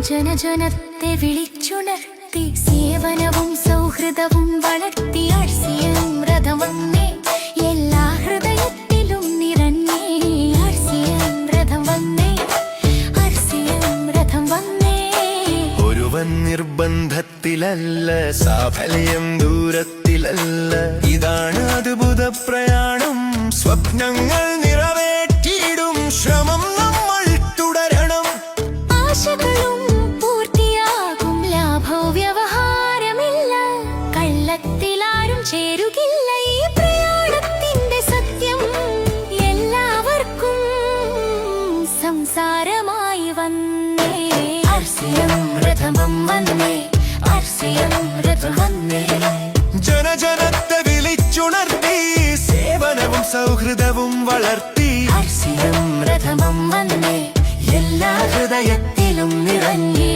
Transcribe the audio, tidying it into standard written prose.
ജനജനത്തെ വിളിച്ചുണർത്തി സേവനവും സൗഹൃദവും വളർത്തി ആർസിയം രഥം വന്നേ എല്ലാ ഹൃദയത്തിലും നിറഞ്ഞേ ആർസിയം രഥം വന്നേ ആർസിയം രഥം വന്നേ ഒരുവൻ നിർബന്ധത്തിലല്ല സാഫല്യം ദൂരത്തിലല്ല ഇതാണ് അദ്ഭുത പ്രയാണം സ്വപ്നങ്ങൾ നിറവേറ്റിയിടും ശ്രമം നമ്മൾ തുടരണം ആശകളും പൂർത്തിയാകും ലാഭോ വ്യവഹാരമില്ല കള്ളത്തിലാരും ചേരുകില്ല ഈ പ്രയാണത്തിന്റെ സത്യം എല്ലാവർക്കും സംസാരമായി വന്നേ ആർസിയം രഥം വന്നേ ആർസിയം രഥം വന്നേ ജനജനത്തെ വിളിച്ചുണർത്തി സേവനവും സൗഹൃദവും വളർത്തി ആർസിയം രഥം വന്നേ എല്ലാ ഹൃദയത്തിലും നിറഞ്ഞേ